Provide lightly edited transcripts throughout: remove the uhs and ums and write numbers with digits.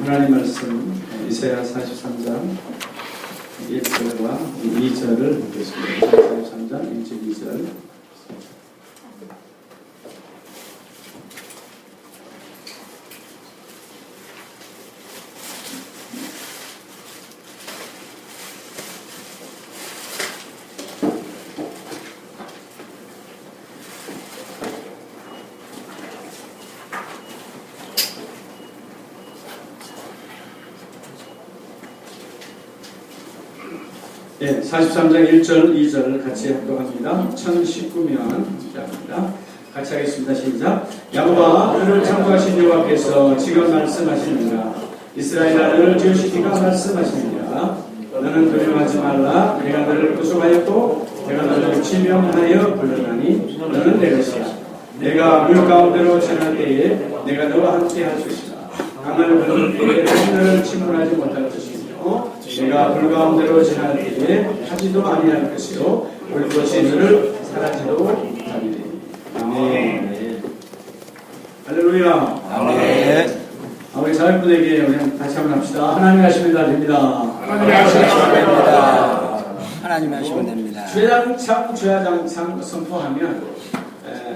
하나님 말씀 이사야 43장 1절과 2절을 보겠습니다. 43장 1절 2절. 예, 43장 1절, 2절 같이 합독합니다. 1019면 시작합니다. 같이 하겠습니다. 시작. 야곱아, 너를 창조하신 여호와께서 지금 말씀하시느니라. 이스라엘아, 너를 지으시기가 말씀하시느니라. 너는 두려워하지 말라. 내가 너를 구속하였고 내가 너를 지명하여 불러나니 너는 내 것이야. 내가 물 가운데로 지날 때에 내가 너와 함께 할 것이다. 강을 건널 때에 너를 침몰하지 못할 것이며 내가 불 가운데로 지날 때에 타지도 아니할 것이요 불꽃이 너를 사라지도 하리니. 아멘. 할렐루야. 아멘. 우리 자녀분에게 우리 같이 한번 합시다. 하나님 하시면 다 됩니다. 하나님 하시면 됩니다. 하나님 하시면 됩니다. 주야장창 선포하면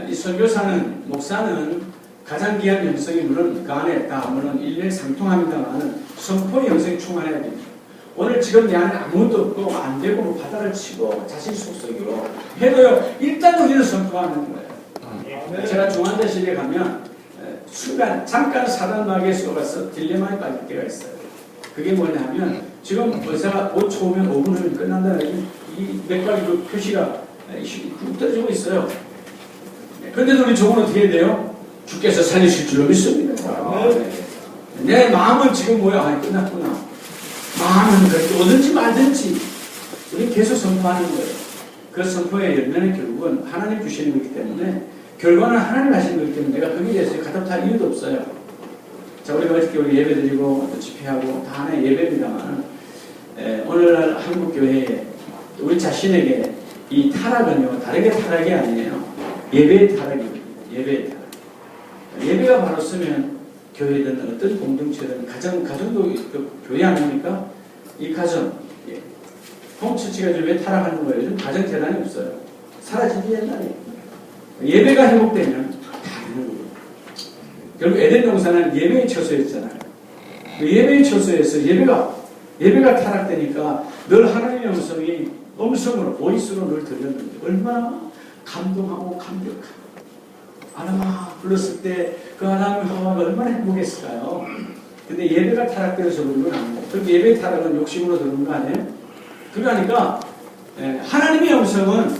이 선교사는 목사는 가장 귀한 영성이 물론 그 안에 다 물론 일맥상통합니다만 선포의 영성이 충만해야 됩니다. 오늘 지금 내 안에 아무것도 없고 안 되고 뭐 바다를 치고 자신 속속이로 해도요 일단 우리는 선포하는 거예요. 제가 중환자실에 가면 순간 잠깐 사단마귀에 속아서 딜레마에 빠질 때가 있어요. 그게 뭐냐면 지금 의사가 5초 후면 5분 후면 끝난다는 이 맥박이 그 표시가 쭉 떠지고 있어요. 그런데도 우리 저건 어떻게 해야 돼요? 주께서 살리실 줄로 믿습니다. 내 마음은 지금 뭐야? 아니 끝났구나. 마음은 그렇게 오든지 말든지 우리 계속 선포하는 거예요. 그 선포의 열매는 결국은 하나님 주시는 거기 때문에 결과는 하나님 하시는 거기 때문에 내가 거기에 대해서 가답할 이유도 없어요. 자, 우리가 어저께 우리 예배 드리고 또 집회하고 다 하나의 예배입니다만 오늘날 한국교회에 우리 자신에게 이 타락은요 다르게 타락이 아니에요. 예배의 타락입니다. 예배의 타락. 예배가 바로 쓰면 교회든 어떤 공동체든 가정도 교회 아닙니까? 이 가정, 홈처치가 왜 타락하는 거예요? 요즘 가정 재단이 없어요. 사라지기 옛날에. 예배가 회복되면 다 되는 거예요. 결국 에덴 동산은 예배의 처소였잖아요. 그 예배의 처소에서 예배가 타락되니까 늘 하나님의 음성으로 보이스로 늘 들렸는데 얼마나 감동하고 감격하고 아담아 불렀을 때 그 아담과 하와가 얼마나 행복했을까요? 근데 예배가 타락되어서 그런 건 아니에요. 그런데 예배 타락은 욕심으로 들은 거 아니에요? 그러니까 하나님의 음성은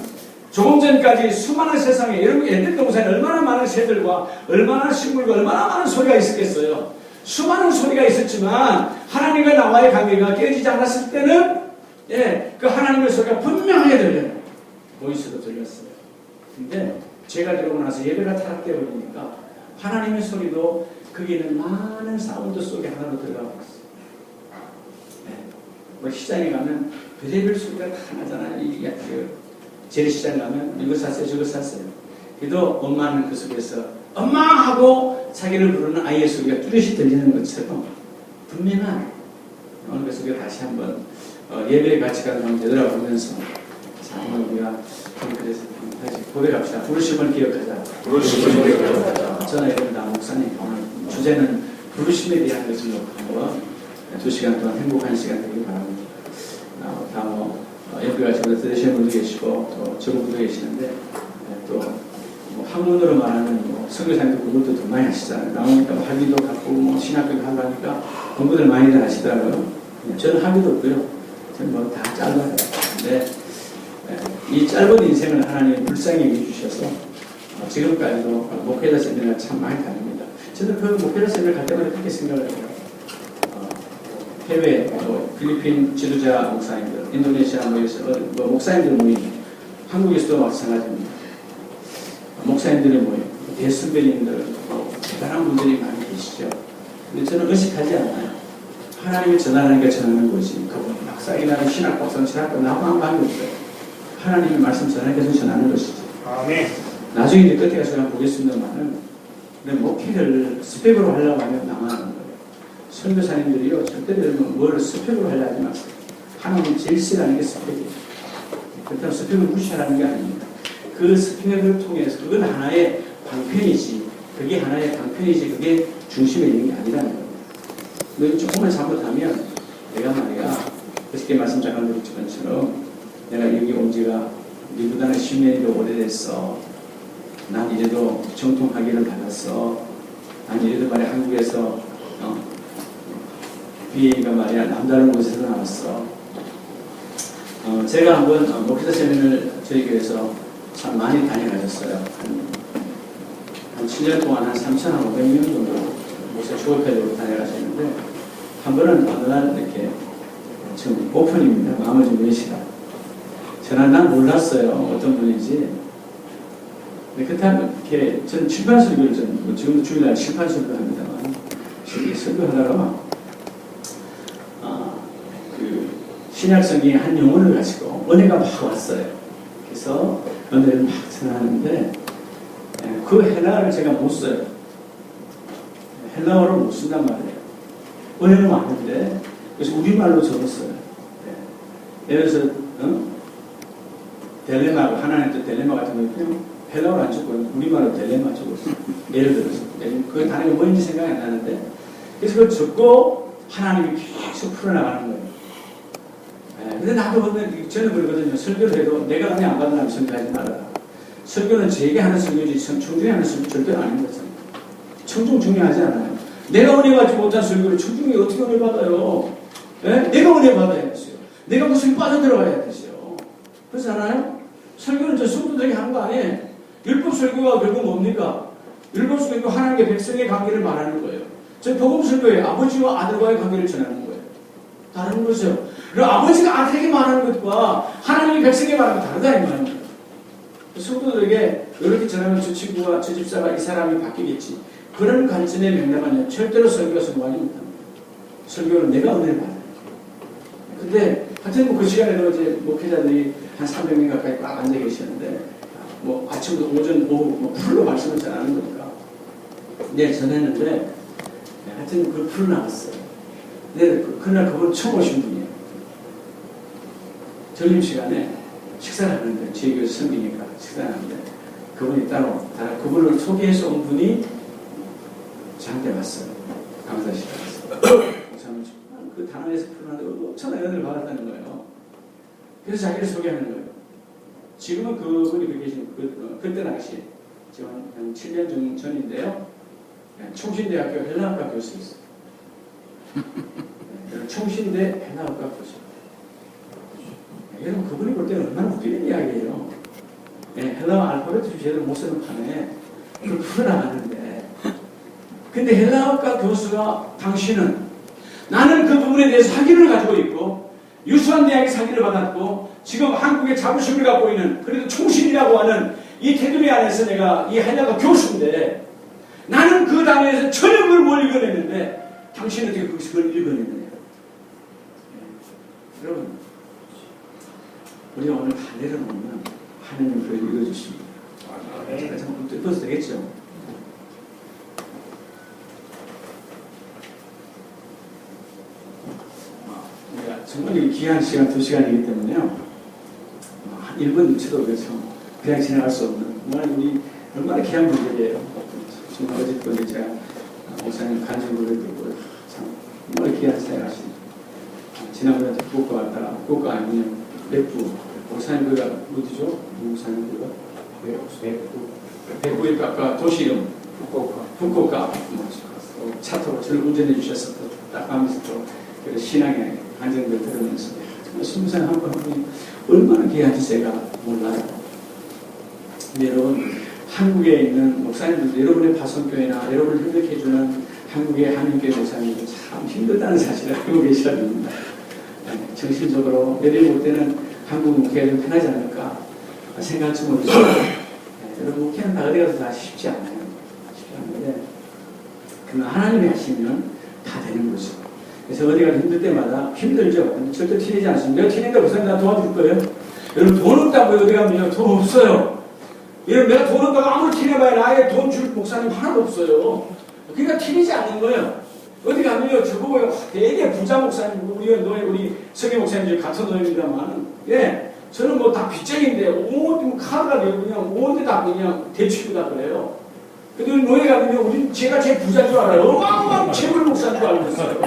조금 전까지 수많은 세상에 여러분 에덴 동산에 얼마나 많은 새들과 얼마나 식물과 얼마나 많은 소리가 있었겠어요. 수많은 소리가 있었지만 하나님과 나와의 관계가 깨지지 않았을 때는 그 하나님의 소리가 분명하게 들려요. 보이스로 들렸어요. 근데 제가 들어오고 나서 예배가 타락되어 버리니까 하나님의 소리도 거기는 많은 사운드 속에 하나로 들어가고 있어요. 뭐 시장에 가면 별의별 소리가 다 나잖아요. 재래시장에 가면 이거 샀어요 저거 샀어요. 그래도 엄마는 그 속에서 엄마 하고 자기를 부르는 아이의 소리가 뚜렷이 들리는 것처럼 분명한 오늘 그 속에 다시 한번 예배의 가치가 너무 되돌아보면서 자 오늘 우리가 그래서 다시 고백합시다. 부르심을 기억하자. 부르심을 기억하자. 저는 여러분들 목사님 오늘 주제는 부르심에 대한 것을 한번 2시간 동안 행복한 시간 되길 바랍니다. 옆에 가시고 들으시는 분도 계시고 또 저분도 계시는데 또 뭐 학문으로 말하는 선교사님도 공부도 더 많이 하시잖아요. 나오니까 학위도 갖고 뭐 신학교도 하고 하니까 공부들 많이들 하시더라고요. 저는 학위도 없고요. 저는 뭐 다 짧아요. 근데 이 짧은 인생을 하나님이 불쌍히 여겨주셔서 지금까지도 목회자 세미나를 참 많이 다닙니다. 저는 그 목회자 세미나 갈 때마다 그렇게 생각을 해요. 해외 필리핀 지도자 목사님들, 인도네시아 목사님들 모임, 한국에서도 마찬가지입니다. 목사님들의 모임, 대선배님들 대단한 분들이 많이 계시죠. 근데 저는 의식하지 않아요. 하나님이 전하라니까 전하는 거지. 그분 박사이나 신학 박사, 신학과 나하고 한 관계 없어요. 하나님의 말씀 전하니까 전하는 것이지. 아멘. 나중에 이제 끝에 가서 보겠습니다만은 목회를 스펙으로 하려고 하면 나만 하는 거예요. 선교사님들이요, 절대로 여러분 뭘 스펙으로 하려 하지 마세요. 하나님 제일 싫어하는 게 스펙이에요. 그렇다고 스펙을 무시하라는 게 아닙니다. 그 스펙을 통해서 그건 하나의 방편이지, 그게 하나의 방편이지, 그게 중심에 있는 게 아니라는 겁니다. 너 조금만 잘못하면 내가 말이야, 그렇게 말씀 잠깐 드렸던 것처럼 내가 여기 온 지가 니보다는 10년이 더 오래됐어. 난 이래도 정통학위를 받았어. 난 이래도 말이야 한국에서 BA가 말이야 남다른 곳에서 나왔어. 제가 한번 목회자 세미나를 저희 교회에서 참 많이 다녀가셨어요. 한 7년 동안 한 3,500명 정도 목사 주업회로 다녀가셨는데 한 번은 어느 날 이렇게 지금 오픈입니다. 마음을 좀 내시라. 저는 난 몰랐어요. 어떤 분인지. 근데 그때 이렇게 저는 칠판 설교를 지금도 주일날 칠판 설교를 합니다만 설교하다가 그 신약성경의 한 용어를 가지고 은혜가 막 왔어요. 그래서 은혜를 막 전하는데 그 헬라어를 제가 못 써요. 헬라어를 못 쓴단 말이에요. 은혜는 왔는데 그래서 우리말로 적었어요. 예를 들어서 딜레마, 하나님 또 딜레마 같은 거 헬라어를 안 적고 우리말로 딜레마 적었어요. 예를 들어서 그 단어가 뭔지 생각이 안 나는데 그래서 그걸 적고 하나님이 계속 풀어나가는 거예요. 근데 나도 근데 저는 그러거든요. 설교를 해도 내가 은혜 안 받으면 설교하지 말아라. 설교는 제게 하는 설교지 청중에 하는 설교 절대 아닌 거잖아요. 청중 중요하지 않아요. 내가 은혜 받지 못한 설교를 청중이 어떻게 은혜 받아요? 내가 은혜 받아야겠어요. 내가 무슨 빠져들어가야 되죠. 그렇잖아요? 설교는 저 성도들에게 하는 거 아니에요. 율법 설교가 결국 뭡니까? 율법 설교 하나님과 백성의 관계를 말하는 거예요. 저 복음 설교에 아버지와 아들과의 관계를 전하는 거예요. 다른 거죠. 그리고 아버지가 아들에게 말하는 것과 하나님의 백성에게 말하는 게 다르다 이 말입니다. 성도들에게 이렇게 전하면 저 친구가 저 집사가 이 사람이 바뀌겠지. 그런 관점의 맥락은 절대로 설교가 성공하지 못합니다. 설교는 내가 은혜를 받아요. 근데 하여튼 그 시간에도 이제 목회자들이 한 300명 가까이 꽉 앉아 계시는데 뭐 아침부터 오전 오후 뭐 풀로 말씀을 전하는 거니까 네 전했는데 하여튼 그걸 풀로 나왔어요. 네, 그날 그분 처음 오신 분이에요. 점심시간에 식사를 하는데 저희 교회에서 섬기니까 식사를 하는데 그분이 따로 그분을 소개해서 온 분이 저한테 왔어요. 강사실에 왔어요. 그 단원에서 풀어놨는데 엄청난 은혜를 받았다는 거예요. 그래서 자기를 소개하는 거예요. 지금은 그분이 그 계신 그때 당시 지금 한 7년 전인데요. 총신대학교 헬라학과 교수였어요. 총신대 헬라학과 교수. 여러분 그분이 볼 때는 얼마나 웃기는 이야기예요. 헬라어 알파벳을 제대로 못 쓰는 판에 그걸 풀어나가는데 근데 헬라어과 교수가 당신은 나는 그 부분에 대해서 학위를 가지고 있고 유수한 대학에 학위를 받았고 지금 한국의 자부심을 갖고 있는 그래도 총신이라고 하는 이 테두리 안에서 내가 이 헬라어 교수인데 나는 그 단어에서 전혀 그걸 못 읽어냈는데 당신은 어떻게 그걸 읽어냈느냐. 여러분 우리가 오늘 다 내려놓으면 하나님 그걸 읽어주십니다. 제가 잠깐 뜯어도 되겠죠? 정말 귀한 시간 2시간이기 때문에요. 한 1분 쳐도 그렇죠. 그냥 지나갈 수 없는 정말 우리 얼마나 귀한 분들이에요. 정말 어제도 제가 목사님 간증을 듣고 참 정말 귀한 생활 하십니다. 지난번에 북극과 왔다가 북극과 아니면 백부 목사님 그가 어디죠? 목사님 그가 백부의 아까 도시 이름 북극과 차 타고 저를 운전해 주셔서 딱 가면서 또 신앙의 간증들 들으면서 정말 순수한 한 분이 얼마나 귀한지 제가 몰라요. 근데 여러분 한국에 있는 목사님들 여러분의 파송교회나 여러분을 협력해주는 한국의 한인교회 목사님들 참 힘들다는 사실을 알고 계셔야 됩니다. 정신적으로 내려올 때는 한국 목회가 좀 편하지 않을까 생각할지 모르지만 여러분 목회는 다 어디 가서 다 쉽지 않아요. 쉽지 않은데 그러나 하나님이 하시면 다 되는 거죠. 그래서 어디 가서 힘들 때마다 힘들죠. 근데 절대 티내지 않습니다. 내가 티낸다고 해서 나 도와줄 거예요? 여러분 돈 없다고 어디 가면 돈 없어요. 여러분 내가 돈 없다고 아무리 티내봐야 나에게 돈 줄 목사님 하나도 없어요. 그러니까 티내지 않는 거예요. 어디 가면요, 저보고 되게 부자 목사님, 우리 서기 목사님 같은 노예입니다만, 예, 저는 뭐 다 빚쟁인데, 온 카드가 되고 그냥 온데 다 그냥 대출이다 그래요. 근데 노예 가면요, 제가 제일 부자인 줄 알아요. 어마어마한 최고의 목사인 줄 알고 있어요.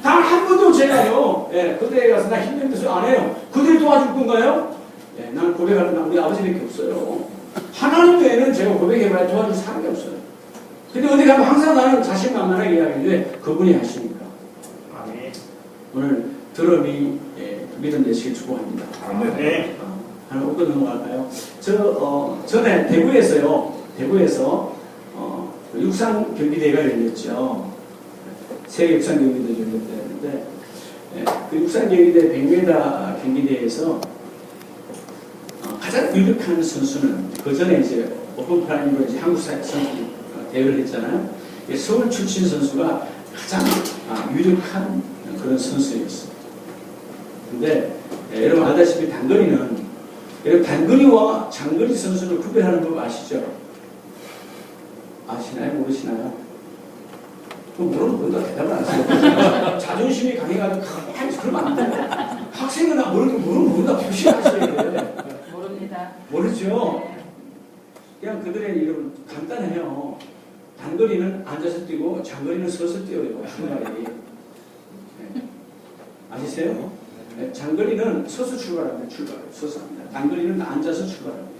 단 한 번도 제가요, 예, 그때 가서 나 힘든 데서 안 해요. 그들이 도와줄 건가요? 예, 나는 고백하는 나 우리 아버지밖에 없어요. 하나님 외에는 제가 고백해봐야 도와줄 사람이 없어요. 근데 어디 가면 항상 나는 자신만만하게 이야기하는데 그분이 하시니까. 아멘. 오늘 드럼이 믿음 되시길 축복합니다. 아멘. 하나 웃고 넘어갈까요? 전에 대구에서 육상 경기대회가 열렸죠. 세계 육상 경기대회 열렸는데 그 육상 경기대 100m 경기대회에서 가장 유력한 선수는 그 전에 이제 오픈 프라임으로 이제 한국 선수 대회를 했잖아요. 서울 출신 선수가 가장 유력한 그런 선수였어요. 근데 여러분 알다시피 단거리와 장거리 선수를 구별하는 법 아시죠? 아시나요? 모르시나요? 모르면 뭔가 대답을 안 하세요. 자존심이 강해가지고 가만히 그러면 안 돼요. 학생은 모르면 모른다 표시하셔야 돼요. 모릅니다. 모르죠? 그냥 그들의 이름은 간단해요. 단거리는 앉아서 뛰고 장거리는 서서 뛰어요. 출발이. 네. 아시세요? 네. 장거리는 서서 출발합니다. 서서 합니다. 단거리는 앉아서 출발합니다.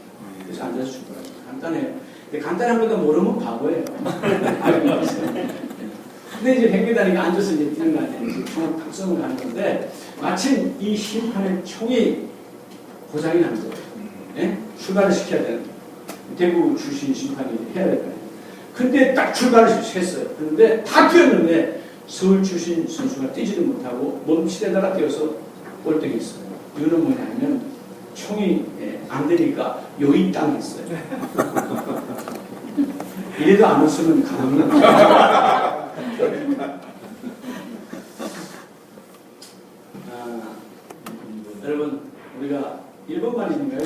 그래서 앉아서 출발합니다. 간단해요. 근데 간단한 것도 모르면 바보예요. 근데 이제 100m니까 앉아서 이제 뛰는 거 아니에요. 총을 탁 쏘고 가는 건데 마침 이 심판의 총이 고장이 난 거예요. 네? 출발을 시켜야 되는 거예요. 대구 출신 심판이 해야 될 거예요. 근데 딱 출발을 했어요. 그런데 다 뛰었는데 서울 출신 선수가 뛰지도 못하고 멈칫에다가 뛰어서 꼴등했어요. 이유는 뭐냐면 총이 안 되니까 요이 땅 했어요. 이래도 안 웃으면 가능합니다. 여러분 우리가 일본말인가요?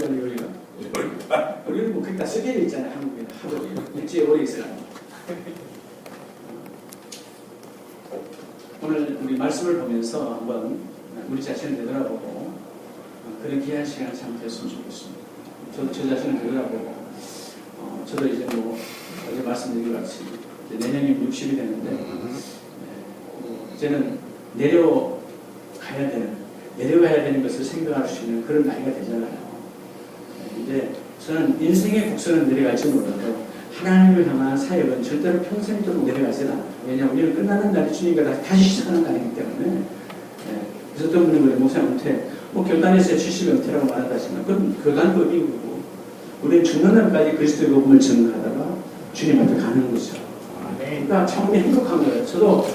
우리는 뭐 그게 다 쓰게 있잖아요. 한국에 하도 일제에 오래 있어가지고. 오늘 우리 말씀을 보면서 한번 우리 자신을 되돌아보고 그런 귀한 시간을 참 됐으면 좋겠습니다. 저 자신을 되돌아보고 저도 이제 뭐 어제 말씀드린 것 같이 내년이 60이 되는데 이제는 내려가야 되는 것을 생각할 수 있는 그런 나이가 되잖아요. 이제 저는 인생의 곡선은 내려갈지 몰라도 하나님을 향한 사역은 절대로 평생 좀 내려가지 않아요. 왜냐하면 우리는 끝나는 날이 주님과 다시 시작하는 날이기 때문에. 그래서 어떤 분은 그래, 목사님한테 교단에서 70연태라고 말한다지만 그건 교단법이고 우리는 죽는 날까지 그리스도의 복음을 전하다가 주님한테 가는 거죠. 그러니까 참 행복한 거예요. 저도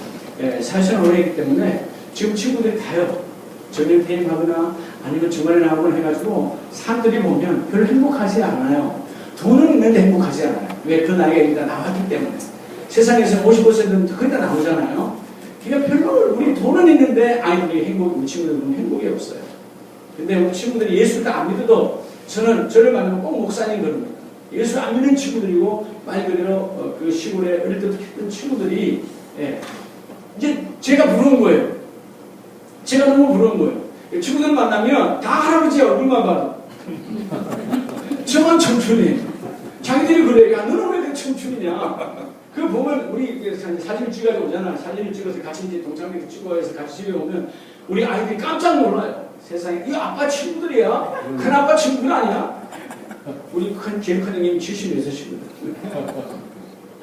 사실은 오래 했기 때문에 지금 친구들이 다요. 저녁 퇴임하거나 아니면 주말에 나오거나 해가지고 사람들이 보면 별로 행복하지 않아요. 돈은 있는데 행복하지 않아요. 왜? 그 나이가 일단 나왔기 때문에. 세상에서 55세는 거의 다 나오잖아요. 그러니까 별로 우리 돈은 있는데 우리 친구들은 행복이 없어요. 근데 우리 친구들이 예수를 다 안 믿어도 저를 만나면 꼭 목사님 그럽니다. 예수 안 믿는 친구들이고 말 그대로 그 시골에 어릴 때부터 했던 친구들이 이제 제가 부러운 거예요. 제가 너무 부러운 거예요. 친구들 만나면 다 할아버지 얼굴만 봐도 저만 청춘이에요. 자기들이 그래. 야 너는 왜 청춘이냐. 그거 보면 우리 사진을 찍어서 오잖아. 사진을 찍어서 같이 이제 동창회도 찍어서 같이 집에 오면 우리 아이들이 깜짝 놀라요. 세상에 이 아빠 친구들이야? 큰 아빠 친구는 아니야? 우리 제일 큰 형님이 76이거든.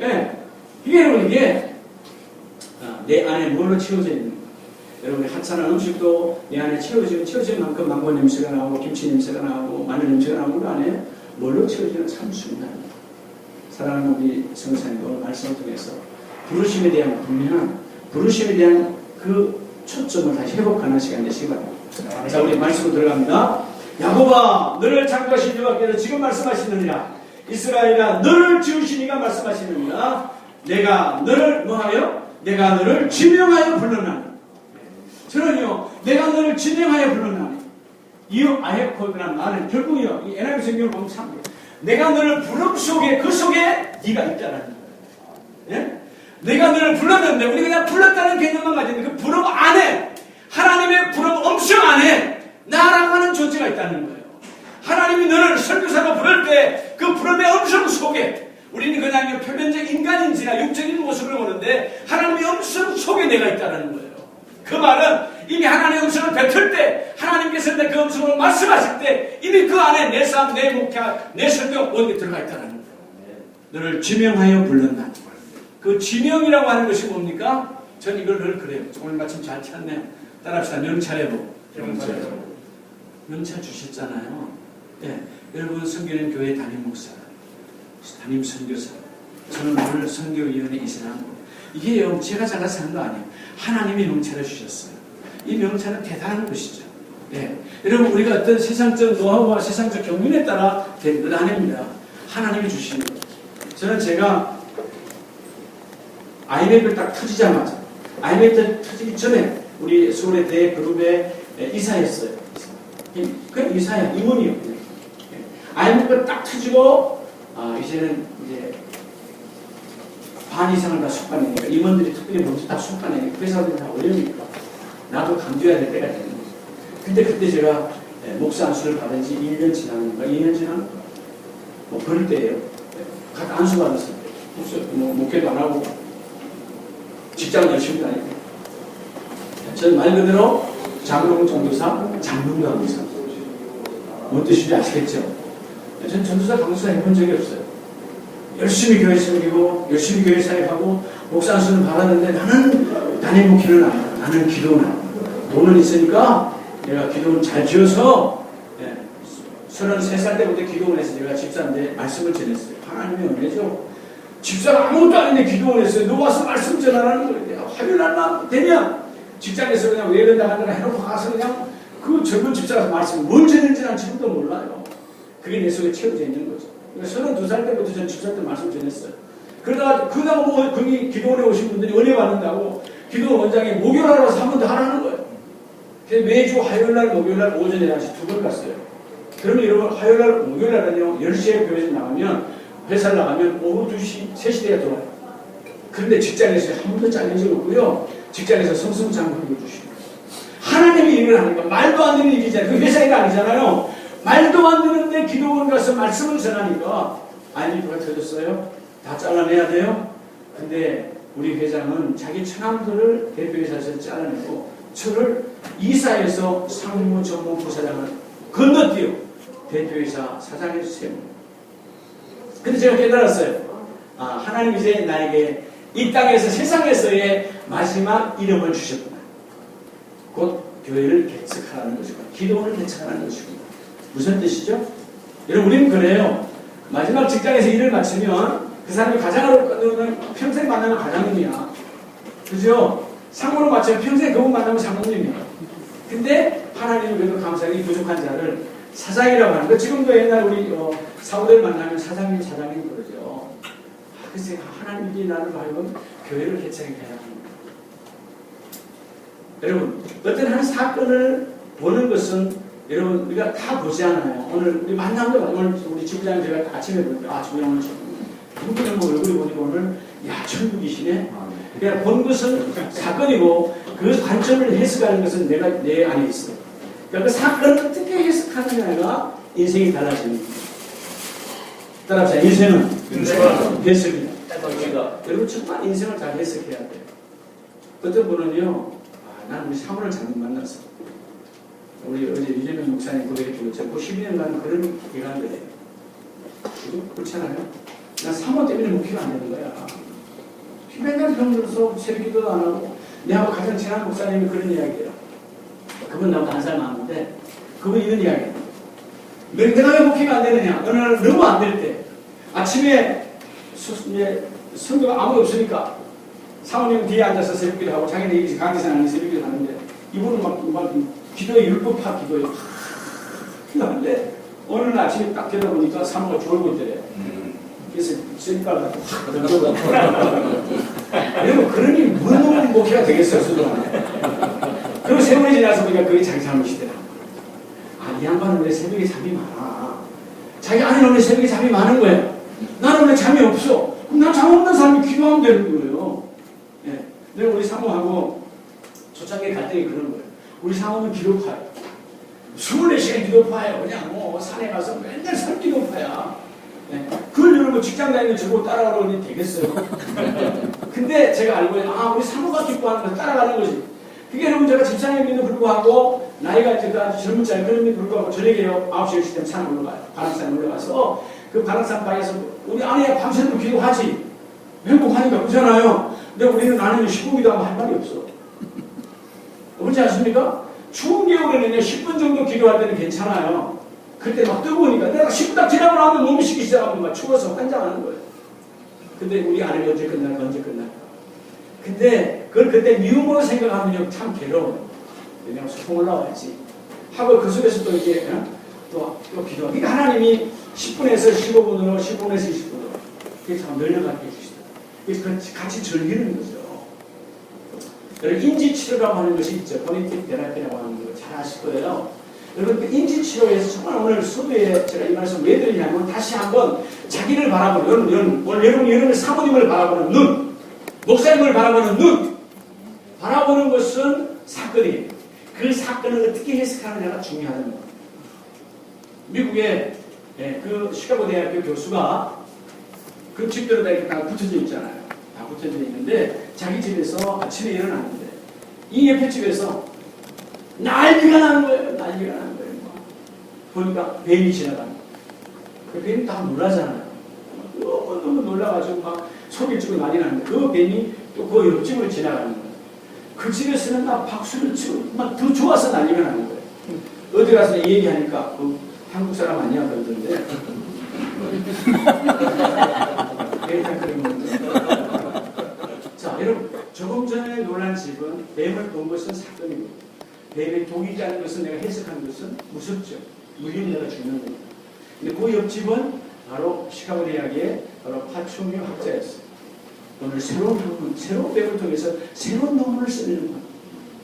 예. 이게 내 안에 뭘로 채워져 있는 거야. 여러분이 하찮은 음식도 내 안에 채워질 만큼 망고 냄새가 나오고 김치 냄새가 나오고 마늘 냄새가 나오고 그 안에 뭘로 채워지는 참 중요합니다. 사랑하는 우리 성사님 오늘 말씀을 통해서 부르심에 대한 분명한 부르심에 대한 그 초점을 다시 회복하는 시간 되시기 바랍니다. 자, 우리 말씀으로 들어갑니다. 야곱아 너를 창조하신 여호와께서 지금 말씀하시느니라. 이스라엘아 너를 지으시니가 말씀하시느니라. 내가 너를 뭐하여? 내가 너를 지명하여 불렀나니. 저는요 내가 너를 지명하여 불렀나니 이어 아헤코드란 말은 결국요 이 NIV 성경을 보면 참 내가 너를 부름 속에 그 속에 네가 있다라는 거예요. 예? 내가 너를 불렀는데 우리 그냥 불렀다는 개념만 가지는데 그 부름 안에 하나님의 부름 엄청 안에 나라고 하는 존재가 있다는 거예요. 하나님이 너를 선교사가 부를 때 그 부름의 음성 속에 우리는 그냥 표면적 인간인지나 육적인 모습을 보는데 하나님의 음성 속에 내가 있다는 거예요. 그 말은 이미 하나님의 음성을 뱉을 때 하나님께서 내 그 음성으로 말씀하실 때 이미 그 안에 내 삶, 내 목회, 내 설교 모든 게 들어가 있다는 거예요. 너를 지명하여 불렀나. 그 지명이라고 하는 것이 뭡니까? 전 이걸 늘 그래요. 오늘 마침 잘 찾네요. 따라합시다. 명찰해보. 명찰 주셨잖아요. 네. 여러분 선교는 교회 담임 목사, 담임 선교사, 저는 오늘 선교위원회 이사장. 이게요 제가 잘라서 하는 거 아니에요. 하나님이 명찰을 주셨어요. 이 명찰은 대단한 것이죠. 네. 여러분 우리가 어떤 세상적 노하우와 세상적 경륜에 따라 된 것 아닙니다. 하나님이 주신 것. 저는 제가 IMF를 딱 터지자마자 IMF 터지기 전에 우리 서울의 대그룹의 이사였어요. 그냥 이사야, 임원이요. IMF가 딱 터지고 이제는 이제 반 이상을 다 속아내니까 임원들이 특별히 먼저 다 속아내니까 회사들이 다 어려우니까 나도 강조해야 될 때가 되는 거죠. 근데 그때 제가 목사 안수를 받은 지 1년 지났는가 2년 지났는가 뭐 그럴 때예요. 안수 받았을 때 목회도 안 하고 직장 열심히 다니고 저는 말 그대로 장롱 전도사, 장롱 강도사 뭔 뜻인지 아시겠죠? 전 전도사, 강도사 해본 적이 없어요. 열심히 교회 섬기고 열심히 교회 사역하고 목사 안수는 받았는데 나는 단임 목회는 안 해요. 나는 기도는 안 해요. 돈은 있으니까 내가 기도는 잘 지어서 33살 때부터 기도원 해서 제가 집사인데 말씀을 전했어요. 하나님의 은혜죠. 집사가 아무것도 아닌데 기도원 했어요. 너 와서 말씀 전하라는 거예요. 화요일날만 되면 직장에서 그냥 외근 나간다고 해놓고 가서 그냥 그 젊은 집사가 말씀 뭘 전했는지 난 지금도 몰라요. 그게 내 속에 채워져 있는 거죠. 그러니까 32살 때부터 전 집사한테 말씀 전했어요. 그러다가 뭐 거기 기도원에 오신 분들이 은혜 받는다고 기도원 원장이 목요일하러 와서 한 번 더 하라는 거예요. 그래서 매주 화요일날 목요일날 오전에 다시 2번 갔어요. 그러면 여러분 화요일날 목요일날은요 10시에 교회에서 나가면 회사를 나가면 오후 2시 3시 대가 돌아요. 그런데 직장에서 한 번도 잘린 적 없고요. 직장에서 성승장군을 주시고 하나님이 일을 하니까 말도 안 되는 일이잖아요. 그 회사 일 아니잖아요. 말도 안 되는데 기도원 가서 말씀을 전하니까 IMF가 터졌어요. 다 잘라내야 돼요. 근데 우리 회장은 자기 처남들을 대표이사에서 잘라내고 저를 이사에서 상무 전문 부사장을 건너뛰어 대표이사 사장에 세웁니다. 근데 제가 깨달았어요. 하나님 이제 나에게 이 땅에서 세상에서의 마지막 이름을 주셨구나. 곧 교회를 개척하라는 것이고 기도원을 개척하라는 것이고 무슨 뜻이죠? 여러분 우리는 그래요. 마지막 직장에서 일을 마치면 그 사람이 가장으로 평생 만나면 가장님이야. 그죠? 상무로 마치면 평생 그분 만나면 상무님이야. 근데 하나님은 그래도 감사하게 부족한 자를 사장이라고 하는 거. 지금도 옛날 우리 사우들 만나면 사장님 그러죠. 그래서 하나님이 나를 하여금 교회를 개척하게 해야 합니다. 여러분 어떤 한 사건을 보는 것은 여러분 우리가 다 보지 않아요. 오늘 우리 만남도 오늘 우리 지부장님 제가 아침에 보니까 지부장 오늘 누구는 뭐 얼굴이 보니까 오늘 야 천국이시네. 그냥 본 것은 사건이고 그 관점을 해석하는 것은 내 안에 있어요. 그러니까 그 사건을 어떻게 해석하느냐가 인생이 달라집니다. 따라합시다. 인생은 해석이다. 여러분 정말 인생을 잘 해석해야 돼요. 어떤 분은요, 난 우리 사모를 잘못 만났어. 우리 어제 이재명 목사님 고백했고, 저 12년간 그런 기간을 해요. 그렇잖아요. 난 사모 때문에 목회가 안 되는 거야. 맨날 병들어서 새벽기도도 안 하고, 내하고 가장 친한 목사님이 그런 이야기예요. 그분 나보다 한 살 많은데, 그분 이런 이야기예요. 내가 왜 목회가 안 되느냐? 어느 날 너무 안 될 때, 아침에 성도가 아무도 없으니까, 사모님 뒤에 앉아서 새벽기도 하고, 자기네 강의사 안에 새벽기도 하는데, 이분은 막 기도에 율법화 기도에 하는데, 어느 날 아침에 딱 되다 보니까 사모가 졸고 있더래요. 그래서 쇠이빨 갖고 확 걷어가고 여러분 그러니 무슨 목회가 되겠어요. 그리고 세월이 지나서 보니까 그게 자기 잘못이더라. 이 양반은 왜 새벽에 잠이 많아. 자기 아내는 왜 새벽에 잠이 많은 거예요. 나는 왜 잠이 없어. 그럼 난 잠 없는 사람이 기도하면 되는 거예요. 근데 우리 사모하고 초창기 갈등이 그런 거예요. 우리 사모는 기도파예요. 24시간 기도파예요. 그냥 뭐 산에 가서 맨날 산 기도파야. 네. 그걸 여러분 직장 다니는 저보고 따라가려니 되겠어요. 근데 제가 알고 있는 우리 사모가 기뻐하는 거 따라가는 거지. 그게 여러분 제가 집사님임에도 불구하고 나이가 이제 아주 젊은 짤 그런데도 불구하고 저녁에 9시 10시 되면 산 올라가요. 바람산 올라가서 그 바람산 바위에서 우리 아내야 밤새도록 기도하지. 행복하니까 그렇잖아요. 근데 우리는 아내는 19기도 하면 할 말이 없어. 그렇지 않습니까? 추운 겨울에는요 10분 정도 기도할 때는 괜찮아요. 그때 막 뜨거우니까 내가 10분 딱 지나고 나면 몸이 식기 시작하면 막 추워서 환장하는 거예요. 근데 우리 아내가 언제 끝날까 언제 끝날까. 근데 그걸 그때 미움으로 생각하면 참 괴로워요. 왜냐하면 소풍 올라와야지 하고 그 속에서 또 이제 또 기도하고 그러니까 하나님이 10분에서 15분으로 15분에서 20분으로 그게 참 늘려가게 해주시다. 그래서 같이 즐기는 거죠. 여러분 인지치료라고 하는 것이 있죠. 코니티브 테라피라고 하는 거 잘 아실 거예요. 여러분 그 인지치료에서 정말 오늘 수업에 제가 이 말씀 왜 드리냐면 다시 한번 자기를 바라보는 오늘 여러분 사모님을 바라보는 눈, 목사님을 바라보는 눈 바라보는 것은 사건이에요. 그 사건을 어떻게 해석하느냐가 중요하다는 거예요. 미국의 그 시카고 대학교 교수가 그 집들은 다 이렇게 다 붙여져 있잖아요. 다 붙여져 있는데 자기 집에서 아침에 일어났는데 이 옆에 집에서 난리가 나는 거예요. 난리가 나는 거예요. 보니까 뱀이 지나가는 거예요. 그 뱀이 다 놀라잖아요. 너무 놀라가지고 막 소리를 치고 난리 나는데 그 뱀이 또 그 옆집으로 지나가는 거예요. 그 집에서는 막 박수를 치고 막 더 좋아서 난리가 나는 거예요. 어디 가서 얘기하니까 그 한국 사람 아니야 그러던데 자 여러분 조금 전에 놀란 집은 뱀을 본 것은 사건이고 뱀의 독이라는 것은 내가 해석한 것은 무섭죠. 물리다가 죽는 겁니다. 근데 그 옆집은 바로 시카고 대학의 바로 파충류 학자였어요. 오늘 새로운 뱀을 통해서 새로운 논문을 쓰는 거예요.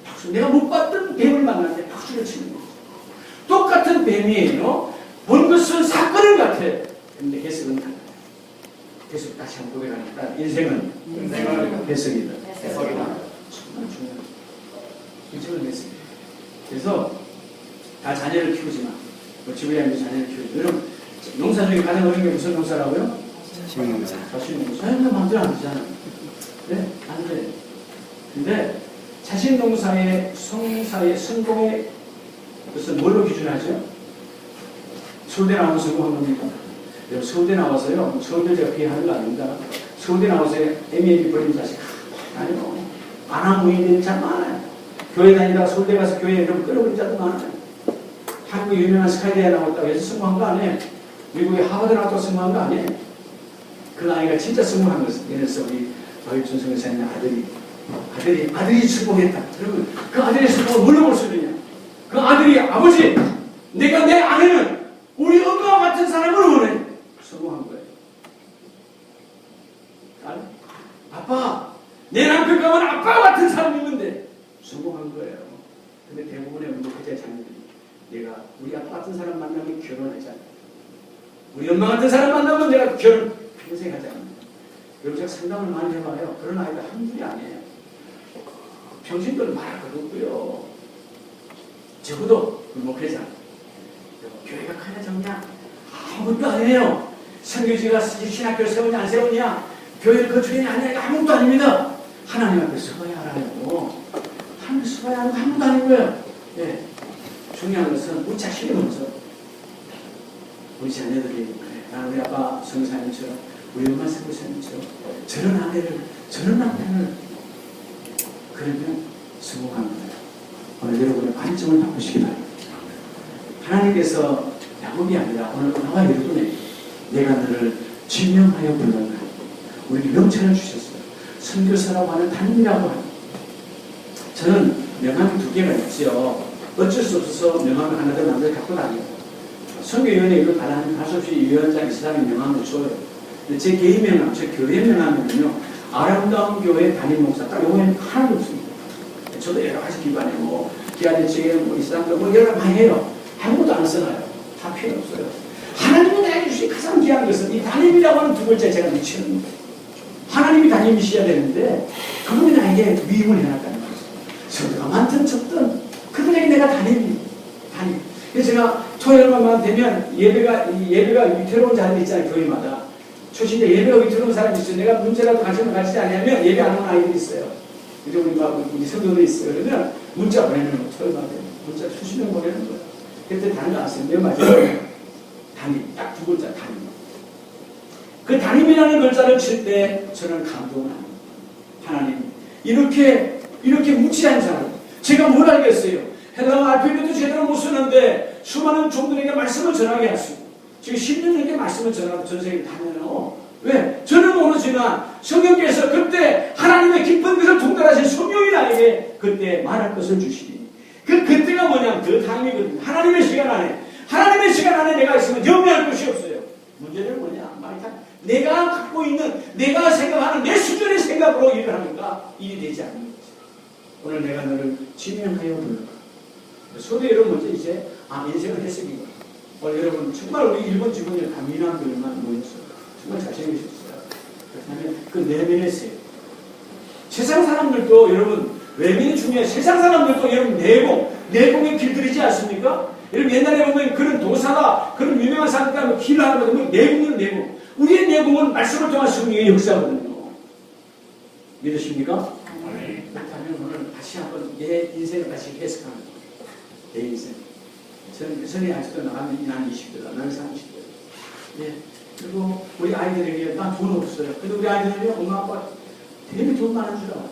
박수. 내가 못 봤던 뱀을 만났는데 박수를 치는 거예요. 똑같은 뱀이에요. 본 것은 사건을 같아. 근데 해석은 달라요. 계속 다시 한번 고백하니까 인생은 해석이다. 정말 중요합니다. 인생은 해석이다. 그래서 다 자녀를 키우지만 지부장님도 자녀를 키우지. 여러분 농사 중에 가장 어려운 게 무슨 농사라고요? 자신농사. 자신농사. 자신농사 마음대로 안 되잖아요. 네? 안 돼. 근데 자신농사의 성공의 것은 뭘로 기준하죠? 서울대 나오면 성공한 겁니까? 서울대 나와서요. 서울대 제가 비하하는 거 아닙니다. 서울대 나와서 MAB 버린 자식 아니요. 아나무인된 참 많아요. 교회 다니다가 서울대 가서 교회 이름 끌어버린 자도 많아요. 한국의 유명한 스카이대에 나왔다고 해서 성공한 거 아니에요. 미국의 하버드 나왔다고 성공한 거 아니에요. 그 아이가 진짜 성공한 것은 예를 들어서 우리 박일준 선교사님 아들이 성공했다. 여러분 그 아들의 성공을 뭘로 볼 수 있느냐? 그 아들이 아버지 내가 내 아내는 우리 엄마와 같은 사람을 원해. 성공한 거예요. 아빠 내 남편 가면 아빠와 같은 사람이 있는데 성공한 거예요. 근데 대부분의 우리 그제 자녀들이 내가 우리 아빠 같은 사람 만나면 결혼하잖아. 우리 엄마 같은 사람 만나면 내가 결혼 평생 하지 않는다. 여러분 제가 상담을 많이 해봐요. 그런 아이가 한둘이 아니에요. 평신도는 말할 것도 없고요. 적어도 굴복하잖아. 교회가 크냐 적냐 아무것도 아니에요. 선교지가 신학교를 세우냐 안 세우냐 교회를 거주냐 아니냐 아무것도 아닙니다. 하나님 앞에 서봐야 알아요. 하나님 서봐야 하는 거 아무것도 아닌 거예요. 예. 중요한 것은 우리 자신이 먼저 우리 자녀들이 나는 우리 아빠 선교사님처럼 우리 엄마 선교사님처럼 저런 아내를 저런 남편을 그러면 성공한 거예요. 오늘 여러분의 관점을 바꾸시기 바랍니다. 하나님께서 야곱이 아니라 오늘 나와 여러분의 내가 너를 지명하여 불렀나 우리에게 명찰을 주셨어요. 선교사라고 하는 단임이라고 합니다. 저는 명함이 2개가 있죠. 어쩔 수 없어서 명함을 하나 더 남들 갖고 다니고 선교위원회 이걸 받아는 할 수 없이 위원장 이 사람이 명함을 줘요. 근데 제 개인 명함, 제 교회 명함은요 아름다운 교회 담임 목사 딱 요거는 하나도 없습니다. 저도 여러 가지 기관에 기아대책에 이슬람교 여러 많이 해요. 아무것도 안 써놔요. 다 필요 없어요. 하나님이 내게 주신 가장 귀한 것은 이 담임이라고 하는 2글자에 제가 미치는 거예요. 하나님이 담임이셔야 되는데 그분이 나에게 위임을 해놨다는 거죠. 성도가 많든 적든 그분에게 내가 담임. 그래서 제가 토요일만 되면 예배가 위태로운 자들이 있잖아요. 교회마다. 초신제 예배가 위태로운 사람이 있어요. 내가 문제라도 관심을 가지지 않으면 예배 안 오는 아이들이 있어요. 그래서 우리 성도들이 있어요. 그러면 문자 보내는 거, 토요일마다 문자 수십 명 보내는 거예요. 그때 담임 왔어요. 맨 마지막에 담임, 딱 두 글자 담임. 그 담임이라는 글자를 칠 때 저는 감동을 합니다. 하나님, 이렇게 무지한 사람, 제가 뭘 알겠어요? 헬라어 알파벳도 제대로 못 쓰는데 수많은 종들에게 말씀을 전하게 하시고 지금 10년 넘게 말씀을 전하고 전 세계를 다녀요. 왜? 저는 모르지만 성경께서 그때 하나님의 깊은 것을 통달하신 성령이 나에게 그때 말할 것을 주시니 그때가 뭐냐면 그 타임이거든요. 하나님의 시간 안에 내가 있으면 염려할 것이 없어요. 문제는 뭐냐? 내가 갖고 있는, 내가 생각하는 내 수준의 생각으로 일을 하니까 일이 되지 않는 거죠. 오늘 내가 너를 지명하여 부를까? 소리 여러분 먼저 이제 인생을 했으니까 여러분 정말 우리 일본 직원들 미남들만 모였어요. 정말 잘생기셨어요. 그렇다면 그 내면에서요. 세상 사람들도 여러분 외면이 중요해요. 세상 사람들도 여러분 내공에 길들이지 않습니까? 여러분 옛날에 보면 그런 도사가 그런 유명한 사람들 길을 하는 거면 내공. 우리의 내공은 말씀을 통한 성령의 역사거든요. 믿으십니까? 그렇다면 오늘 다시 한번 내 인생을 다시 해석하는 거예요. 내 인생. 저는 아직도 나는 20대다. 나는 30대다. 예. 그리고 우리 아이들에게 난 돈 없어요. 근데 우리 아이들에게 엄마 아빠 되게 돈 많은 줄 알아요.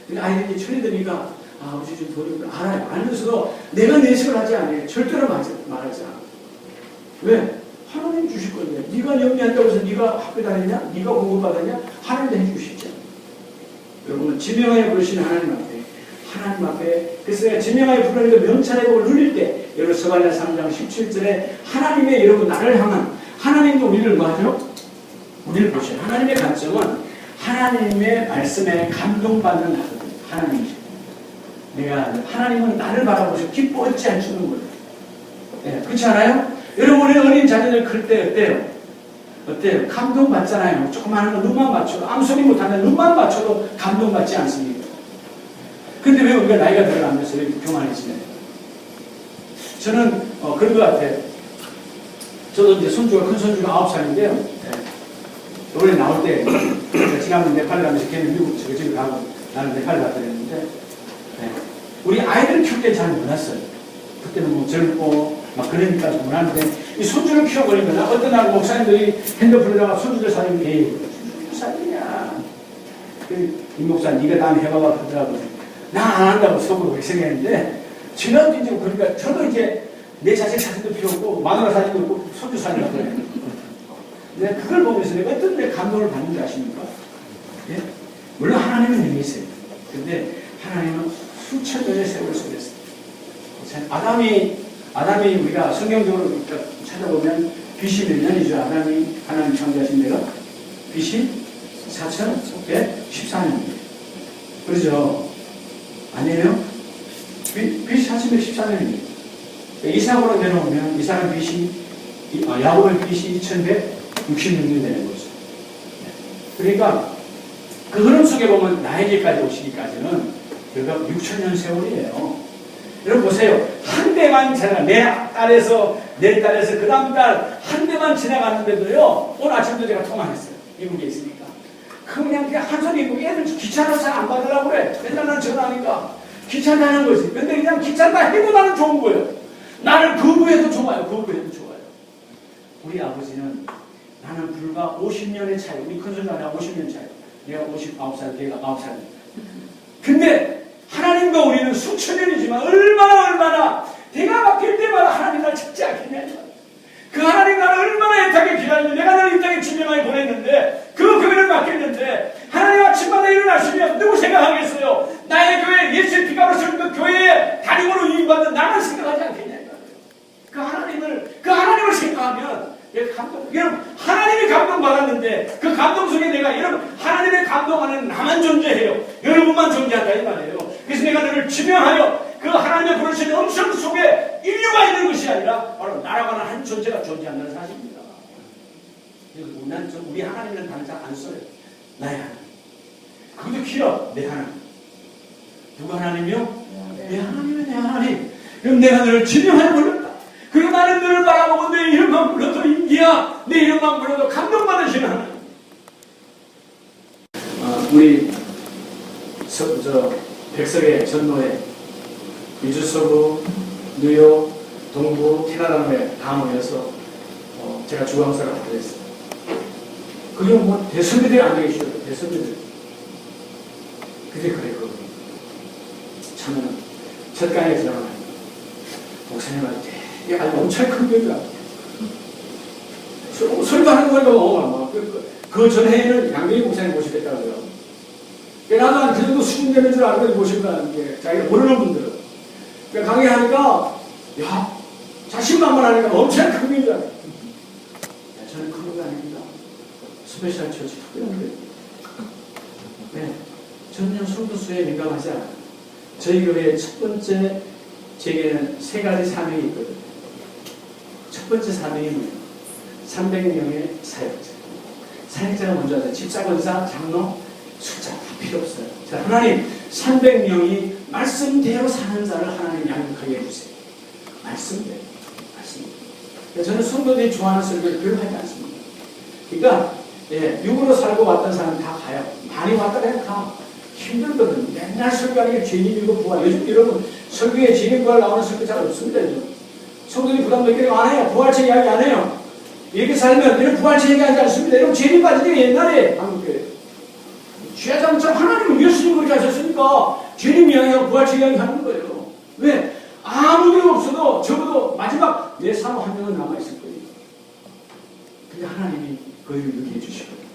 우리 아이들이 철이 드니까 아버지 좀 돈이 없구나. 알아요. 알면서도 내가 내색을 하지 않아요. 절대로 말하지 않아. 왜? 하나님 주실 건데. 네가 영리한다고 해서 네가 학교 다녔냐? 네가 공부 받았냐? 하나님 해주시죠. 여러분 지명하여 부르시는 하나님 앞에 그래서 내가 지명하여 부르는 명찰의 복을 누릴 때 여러분 스가랴 3장 17절에 하나님의 여러분 나를 향한 하나님도 우리를 뭐하죠? 우리를 보셔요. 하나님의 관점은 하나님의 말씀에 감동받는 하거든요. 하나님이죠. 하나님은 나를 바라보시고 기뻐 어찌 안 주는 거예요. 네, 그렇지 않아요? 여러분 우리 어린 자녀들 클 때 어때요? 감동받잖아요. 조그마한 거 눈만 맞춰도 아무 소리 못하는 눈만 맞춰도 감동받지 않습니까? 근데 왜 우리가 나이가 들어가면서 이렇게 교만해지나요? 저는 그런 것 같아요. 저도 이제 큰 손주가 9살인데요. 네. 이번에 나올 때 지난번 네팔 가면서 걔는 미국 저기 가고 나는 네팔 갔다 그랬는데 네. 우리 아이들 키울 때 잘 몰랐어요. 그때는 뭐 젊고 막 그러니까 몰랐는데 이 손주를 키워버리면 어떤 날 목사님들이 핸드폰에다가 손주들 사진 무슨 사진이야. 이 목사 네가 다음에 해봐봐 그러더라고요. 나 안 한다고 속으로 생각했는데 제가 이제 그러니까 저도 이제 내 자식 사진도 필요 없고 마누라 사진도 없고 손주 사진도 없고 근데 그걸 보면서 내가 어떤 내 감동을 받는지 아십니까? 예? 물론 하나님은 여기 있어요. 근데 하나님은 수천 년의 세월 속에서 아담이 우리가 성경적으로 찾아보면 BC 몇 년이죠? 아담이 하나님 창조하신 데가 BC 4114년이에요. 그렇죠? 아니에요? BC 4114년이에요. 이삭으로 내려오면 이삭은 야곱은 BC 2166년 되는 거죠. 그러니까 그 흐름 속에 보면 나에게까지 오시기까지는 그러니까 6천년 세월이에요. 여러분 보세요. 한 대만 내 딸에서 그 다음 달 한 대만 지나갔는데도요. 오늘 아침도 제가 통화했어요. 미국에 있으니까. 그냥 한 소리 있고 애들 귀찮아서 안 받으려고 그래. 맨날 난 전화하니까 귀찮다는 거지. 근데 그냥 귀찮다 해도 나는 좋은 거예요. 나는 거부해도 좋아요. 우리 아버지는 나는 불과 50년의 차이. 우리 큰손자랑 50년 차이. 내가 59살, 걔가 9살. 근데 하나님과 우리는 수천 년이지만 얼마나 내가 바뀔 때마다 하나님 날 찾지 않겠냐. 그 하나님 나를 얼마나 애타게 기다리는데 내가 너를 이 땅에 진명하게 보냈는데 그 교회를 맡겼는데 하나님 아침마다 일어나시면 누구 생각하겠어요? 나의 교회 예수의 피가 흐르시는 그 교회에 다림으로 유인받는 나만 생각하지 않겠냐. 그 하나님을 생각하면 여러분 하나님이 감동받았는데 그 감동 속에 내가 여러분 하나님의 감동하는 나만 존재해요. 여러분만 존재한다 이 말이에요. 그래서 내가 너를 지명하여 그 하나님의 부르시는 음성 속에 인류가 있는 것이 아니라 바로 나라고 하는 한 존재가 존재한다는 사실입니다. 우리 하나님은 당장 안 써요. 나의 하나님. 그것도 길어. 내 하나님. 누가 하나님이요? 내 하나님은 내 하나님. 그럼 내가 너를 진정하여 불렀다. 그리고 나는 너를 바라보고 내 이름만 불러도 인기야. 내 이름만 불러도 감동받으시는 하나님. 우리 백석의 전노에 미주서부, 뉴욕, 동부, 캐나다에 다 모여서 제가 주강사를 하게 됐어요. 그게 뭐 대선배들이 안 계시죠. 대선배들. 그게 그래요. 참여는 첫 강에 들어가요. 목사님한테 야 엄청 큰 교회야. 설교하는 거니까 그 전해에는 양명희 목사님 모시겠다고요. 나도 한 그 정도 수준 되는 줄 알고 모신다는 게 자기가 모르는 분들은. 그러니까 강의하니까 야 자신만만하니까 엄청 큰 교회야. 저는 큰 교회 아닙니다. 스페셜 처치 특별한 네, 저는 성도수에 민감하지 않아요. 저희 교회의 첫 번째 제게는 세 가지 사명이 있거든요. 첫 번째 사명이 뭐예요? 300명의 사역자. 사역자가 먼저 하세요. 집사, 권사, 장로, 숫자 다 필요 없어요. 자, 하나님 300명이 말씀대로 사는 자를 하나님 양육하게 해주세요. 말씀대로. 말씀대로. 저는 성도들이 좋아하는 설교를 별로 하지 않습니다. 그러니까 육으로 살고 왔던 사람 다 가요. 많이 왔다 그냥 가. 힘들거든. 맨날 설교하는 게 죄인 이고 부활. 요즘 여러분 설교에 죄인 부활 나오는 설교 잘 없습니다. 요즘. 성도들이 부담 느끼는 거 안 해요. 부활체 이야기 안 해요. 이렇게 살면 이런 부활체 얘기하지 않습니다. 여러분 죄인 빠진 게 옛날에 한국교회. 죄장처럼 하나님은 예수님 그렇게 하셨으니까 죄인 이야기하고 부활체 이야기 하는 거예요. 왜? 아무도 없어도 적어도 마지막 내 사모 한 명은 남아있을 거예요. 근데 하나님이 그걸 이렇게 해주시거든요.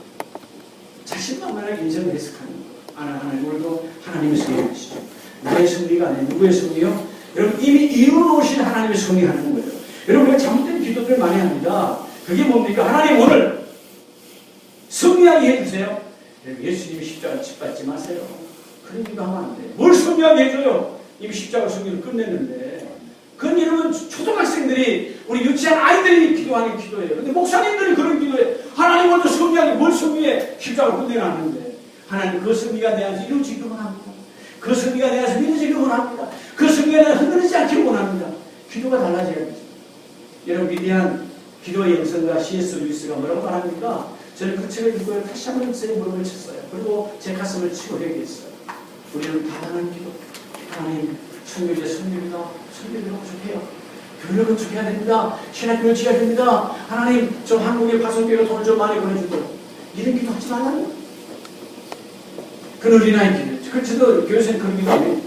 자신만만하게 인생을 해석하는 거예요. 하나님 오늘도 하나님의 승리하시죠. 나의 승리가 아니라 누구의 승리요? 여러분 이미 이루어놓으신 하나님의 승리하는 거예요. 여러분 우리가 잘못된 기도들을 많이 합니다. 그게 뭡니까? 하나님 오늘 승리하게 해주세요. 예수님이 십자가를 짓밟지 마세요. 그런 기도 하면 안 돼요. 뭘 승리하게 해줘요? 이미 십자가 승리를 끝냈는데. 그건 여러분 초등학생들이 우리 유치한 아이들이 기도하는 기도예요. 근데 목사님들이 그런 기도해. 하나님 오늘 승리하게 뭘 승리해? 십자가를 끝내놨는데. 하나님 그 승리가 내 안에서 이루어지기를 원합니다. 그 승리가 내 안에서 믿어지기를 원합니다. 그 승리가 내가 흔들리지 않기를 원합니다. 기도가 달라져야겠죠. 여러분 위대한 기도의 영성가 C.S. 루이스가 뭐라고 말합니까? 저는 그 책을 읽고 다시 한번 제 무릎을 쳤어요. 그리고 제 가슴을 치고 회개했어요. 우리는 다단한 기도. 하나님 성교제 성교입니다. 성교를 건축해요. 교회를 건축해야 됩니다. 신학교를 지어야 됩니다. 하나님 저 한국의 파송교회로 돈을 좀 많이 보내주고 이런 기도 하지 말라는 거예요. 그 어린아이 기도. 그렇지도 교회생 그런 기도 안 해요.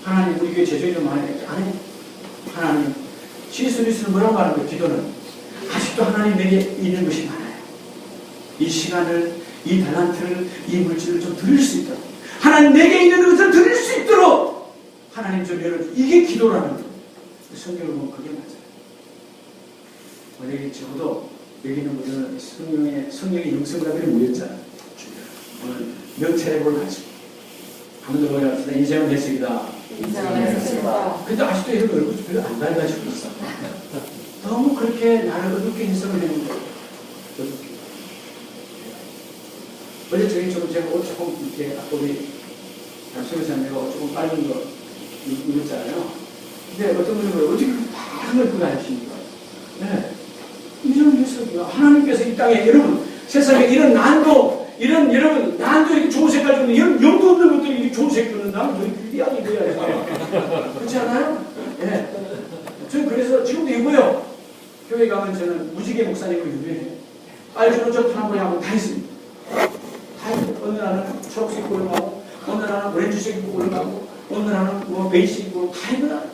하나님 우리 교회 제조이 좀 많이 안 해요. 하나님 C.S. 루이스는 뭐라고 말하는 거예요? 기도는 아직도 하나님 내게 있는 것이 많아요. 이 시간을, 이 달란트를, 이 물질을 좀 드릴 수 있도록 하나님 내게 있는 것을 드릴 수 있도록 하나님 좀 열어줘. 이게 기도라는 거예요. 성경을 보면 그게 맞아요. 만약에 적어도 여기 있는 분들은 성령의 영성가들이 모였잖아요. 오늘 명체력을 가지고 한번 더 보여봅시다. 인생은 해석이다. 근데 아직도 이런 얼굴이 별로 안 밝아지고 있어. 너무 그렇게 나를 어둡게 해석을 하는 거예요. 어둡게. 어제 저희처럼 제가 옷 조금 이렇게 아까 우리 남성회사님과 조금 빨간 거 입었잖아요. 근데 어떤 분은 어떻게 파란 걸 입고 다니십니까? 네. 이런 해석이요. 하나님께서 이 땅에 여러분 세상에 이런 난도 이런 여러분 난도 이렇게 좋은 색깔 주는 이런 영도 없는 것들이 이렇게 좋은 색깔 주는 나는 저희 귀하게 돼야 그렇지 않아요? 예. 네. 저는 그래서 지금도 이거요. 교회 가면 저는 무지개 목사님으로 유명해요. 알주는 저 파란 머리 하고 다 있습니다. 다 있어요. 어느 날은 초록색 입고 올라가고 어느 날은 오렌지색 입고 올라가고 어느 날은 뭐 베이지 입고 다 입고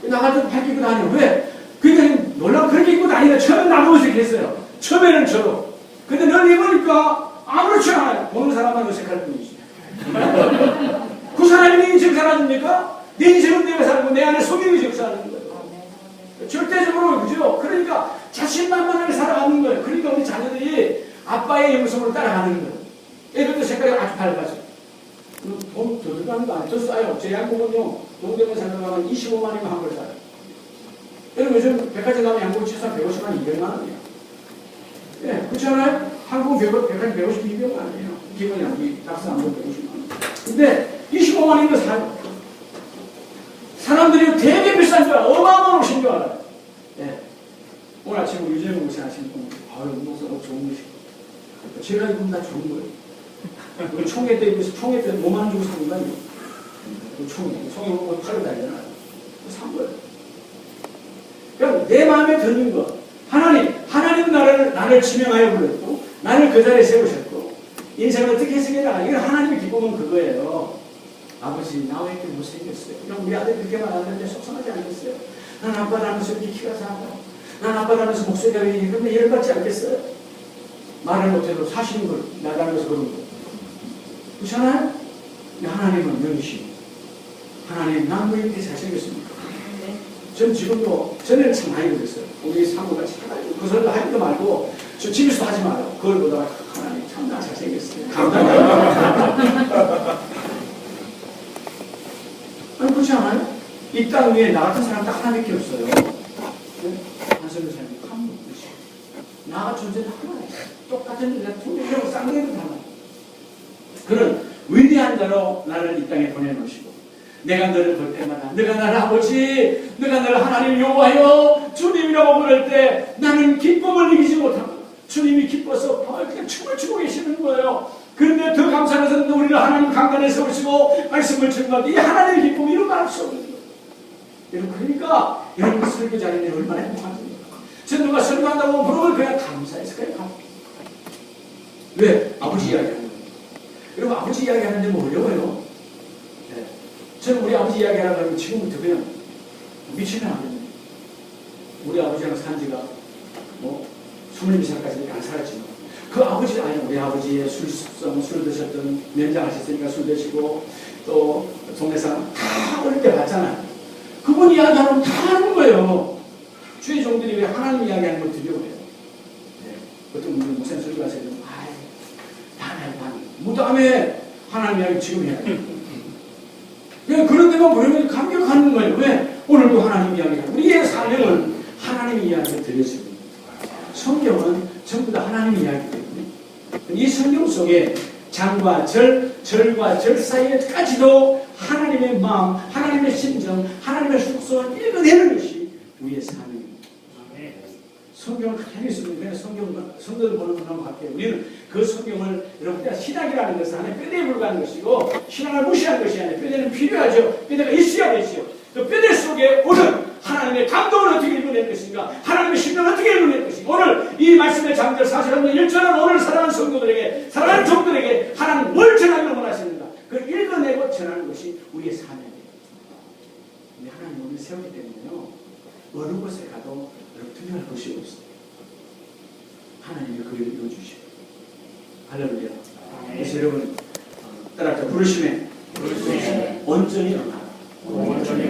나갈 때도 밝게 입고 다녀요. 왜? 그러니까 놀라면 그렇게 입고 다니는데 처음엔 나도 어색했어요. 처음에는 저도. 근데 널 입으니까 아무렇지 않아요. 보는 사람만 어색할 뿐이지. 그 사람이 내 인생 살아줍니까? 내 인생은 내가 살고 내 안에 성령이 역사하는 거예요. 절대적으로 그죠? 그러니까 자신만만하게 살아가는 거예요. 그러니까 우리 자녀들이 아빠의 영성으로 따라가는 거예요. 애들도 색깔이 아주 밝아져. 돈 더 들어가는 거 아니에요? 더 싸요. 제 양복은요, 동대문 생각하면 25만이면 한 벌 사요. 여러분 요즘 백화점 가면 양복 최소한 150만, 200만 원이에요. 예, 그렇지 않아요? 한국 백화점 150, 200만 원이에요. 기본이 우리 낙서 안 보면 50만 원. 근데 25만 원이면 사요. 사람들이 되게 비싼 줄 알아. 어마어마한 옷인 줄 알아요. 예. 오늘 아침 유재영 목사 하시는 분, 아유, 목사가 좋은 것이고. 제가 입으면 다 좋은 거예요. 우리 총회 때 입어서 총회 때 몸 안 주고 산 거예요. 총회 보고 팔로 다니잖아요. 산 거예요. 그러니까 내 마음에 드는 거. 하나님 나를 지명하여 불렀고, 나를 그 자리에 세우셨고, 인생을 어떻게 해석해라. 이거 하나님의 기쁨은 그거예요. 아버지, 나 왜 이렇게 못생겼어요? 그럼 우리 아들 그렇게 말하는데 속상하지 않겠어요? 난 아빠 닮아서 이렇게 키가 작아. 난 아빠 닮아서 목소리가 왜 이래? 그러면 열받지 않겠어요? 말을 못해도 사시는 걸 나 닮아서 그런 거. 그렇잖아요? 하나님은 명이시고, 하나님, 난 왜 이렇게 잘생겼습니까? 전 지금도, 전에는 참 많이 그랬어요. 우리 사모가 참, 그 소리도 하지도 말고, 저 집에서도 하지 마요. 그걸 보다가, 하나님, 참 나 잘생겼어요. 감사합니다. 아니, 그렇지 않아요? 이 땅 위에 나 같은 사람 딱 하나밖에 없어요. 한성의 사람이 한 분이시. 나가 존재는 하나예요. 똑같은 여자 두 명이라고 쌍둥이도 하나. 그런 위대한 자로 나를 이 땅에 보내놓으시고, 내가 너를 볼 때마다, 너가 나를 아버지, 너가 나를 하나님 여호와여 주님이라고 부를 때 나는 기쁨을 이기지 못합니다. 주님이 기뻐서 그냥 춤을 추고 계시는 거예요. 그런데 더 감사한 것은 우리를 하나님 강단에 세우시고 말씀을 전하는데 이 하나님의 기쁨이 이런 말할 수 없는 거예요. 여러분, 그러니까 여러분 설교 자리에 얼마나 행복합니까? 전도가 설교한다고 부르면 그냥 감사해서 그냥 왜? 아버지 이야기하는 거예요. 여러분, 아버지 이야기하는데 뭐 어려워요? 네. 저는 우리 아버지 이야기하려고 하면 지금부터 그냥 미치면 안 됩니다. 우리 아버지랑 산 지가 뭐 20살까지 안 살았지만 그 아버지, 아니 우리 아버지의 술 드셨던, 면장하셨으니까 술 드시고 또 동네 사람 다 어릴 때 봤잖아요. 그분 이야기하면 다 하는 거예요. 주의 종들이 왜 하나님 이야기하는 걸 두려워해요. 네. 어떤 분들은 목사님 설교 가서 무덤에 하나님 이야기 지금 해야 돼요. 그런 데만 보려면 감격하는 거예요. 왜? 오늘도 하나님 이야기하고 우리의 사명은 하나님 이야기를 들려주고 성경은 전부 다 하나님 이야기이기 때문에 이 성경 속에 장과 절과 절 사이에까지도 하나님의 마음, 하나님의 심정, 하나님의 속성을 읽어내는 것이 우리의 사명입니다. 성경을 가만히 있으면 그냥 성경을 보는 것만 같아요. 우리는 그 성경을 여러분들 신학이라는 것은 하나의 뼈대에 불과한 것이고 신앙을 무시하는 것이 아니라 뼈대는 필요하죠. 뼈대가 있어야 되죠. 그 뼈대 속에 오늘 하나님의 감동을 어떻게 읽어낼 것인가, 하나님의 심령을 어떻게 읽어낼 것인가. 오늘 이 말씀의 장절 40년 1절은 오늘 사랑하는 성도들에게, 사랑하는 종들에게 하나님 뭘 전하기를 원하시는가, 그 읽어내고 전하는 것이 우리의 사명이에요. 근데 하나님 오늘 세우기 때문에요, 어느 곳에 가도 투명할 것이 없어요. 하나님이 그걸 이루어주시고. 할렐루야. 그래서 여러분 따라서 부르심에 온전히 응하라.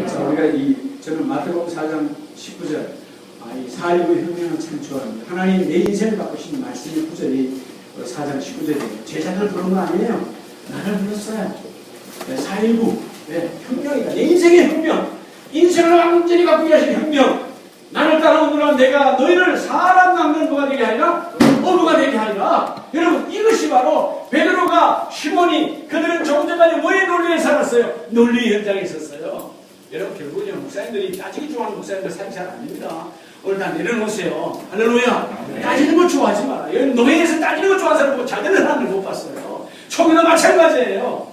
자, 우리가 저는 마태복음 4장 19절 이 4.19 혁명은 참 좋아합니다. 하나님 내 인생을 바꾸신 말씀의 구절이 4장 19절이에요. 제자들 부른 거 아니에요. 나를 불렀어요. 4.19 혁명이다. 내 인생의 혁명, 인생을 완전히 바꾸게 하신 혁명. 나를 따라오느라 내가 너희를 사람 낚는 뭐가 되게 하리라? 어부가 되게 하리라. 여러분, 이것이 바로 베드로가 시몬이 그들은 조금 전까지 뭐의 논리에 살았어요? 논리 현장에 있었어요. 여러분, 결국은 목사님들이 따지기 좋아하는 목사님들 사실 잘 아닙니다. 오늘 다 내려놓으세요. 할렐루야. 따지는 거 좋아하지 마라. 여기 노예에서 따지는 거 좋아하는 사람 잘 되는 사람들 못 봤어요. 총회도 마찬가지예요.